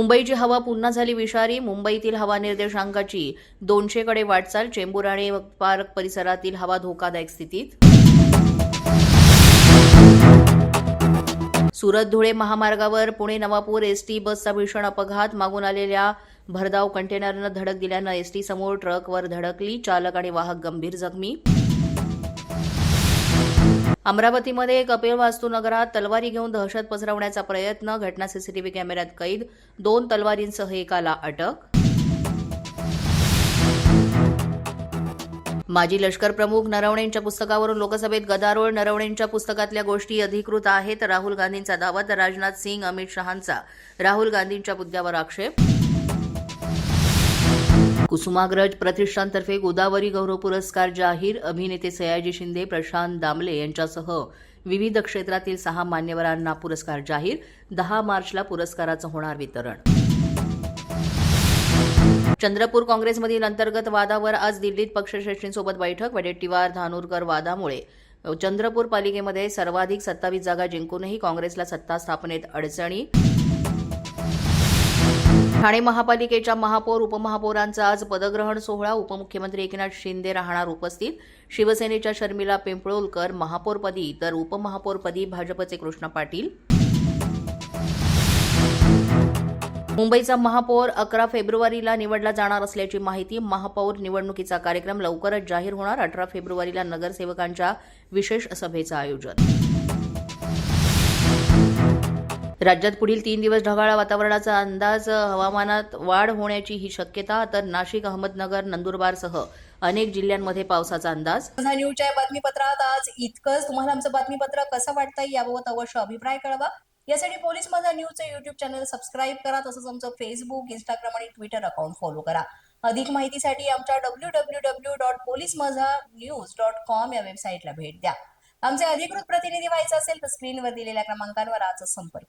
मुंबईची हवा पुन्हा झाली विषारी. मुंबईतील हवा निर्देशांकाची 200 कडे वाटचाल. चेंबूर आणि पार्क परिसरातील हवा धोकादायक स्थितीत. सुरत धुळे महामार्गावर पुणे नवापूर एसटी बसचा भीषण अपघात. मागून आलेल्या भरधाव कंटेनरनं धडक दिल्यानं एसटी समोर ट्रकवर धडकली. चालक आणि वाहक गंभीर जखमी. अमरावतीमध्ये कपिल वास्तू नगरात तलवारी घेऊन दहशत पसरवण्याचा प्रयत्न. घटना सीसीटीव्ही कॅमेऱ्यात कैद. 2 तलवारींसह एकाला अटक. माजी लष्कर प्रमुख नरवणेंच्या पुस्तकावरून लोकसभेत गदारोळ. नरवणेंच्या पुस्तकातल्या गोष्टी अधिकृत आहेत. राहुल गांधींचा दावा तर राजनाथ सिंग अमित शहांचा राहुल गांधींच्या मुद्द्यावर आक्षेप. कुसुमाग्रज प्रतिष्ठानतर्फे गोदावरी गौरव पुरस्कार जाहीर. अभिनेते सयाजी शिंदे, प्रशांत दामले यांच्यासह विविध क्षेत्रातील 6 मान्यवरांना पुरस्कार जाहीर. 10 मार्चला पुरस्काराचं होणार वितरण. चंद्रपूर काँग्रेसमधील अंतर्गत वादावर आज दिल्लीत पक्षश्रेष्ठींसोबत बैठक. वडेट्टीवार धानोरकर वादामुळे चंद्रपूर पालिकेमध्ये सर्वाधिक 27 जागा जिंकूनही काँग्रेसला सत्ता स्थापनेत अडचणी. ठाणे महापालिकेच्या महापौर उपमहापौरांचा आज पदग्रहण सोहळा. उपमुख्यमंत्री एकनाथ शिंदे राहणार उपस्थित. शिवसेनेच्या शर्मिला पिंपळोलकर महापौरपदी तर उपमहापौरपदी भाजपचे कृष्णा पाटील. मुंबईचा महापौर 11 फेब्रुवारीला निवडला जाणार असल्याची माहिती. महापौर निवडणुकीचा कार्यक्रम लवकरच जाहीर होणार. 18 फेब्रुवारीला नगरसेवकांच्या विशेष सभेचं आयोजन. राज्यात पुढील 3 दिवस ढगाळ वातावरणाचा अंदाज. हवामानात वाढ होण्याची ही शक्यता. तर नाशिक, अहमदनगर, नंदुरबारसह अनेक जिल्ह्यांमध्ये पावसाचा अंदाज. माझा न्यूजच्या बातमीपत्रात आज इतकंच. तुम्हाला आमचं बातमीपत्र कसं वाटतंय याबाबत अवश्य अभिप्राय कळवा. यासाठी पोलीस माझा न्यूजचं युट्यूब चॅनल सबस्क्राईब करा. तसंच आमचं फेसबुक, इंस्टाग्राम आणि ट्विटर अकाउंट फॉलो करा. अधिक माहितीसाठी आमच्या www.policemazhanews.com या वेबसाईटला भेट द्या. आमचे अधिकृत प्रतिनिधी व्हायचं असेल तर स्क्रीनवर दिलेल्या क्रमांकांवर आजच संपर्क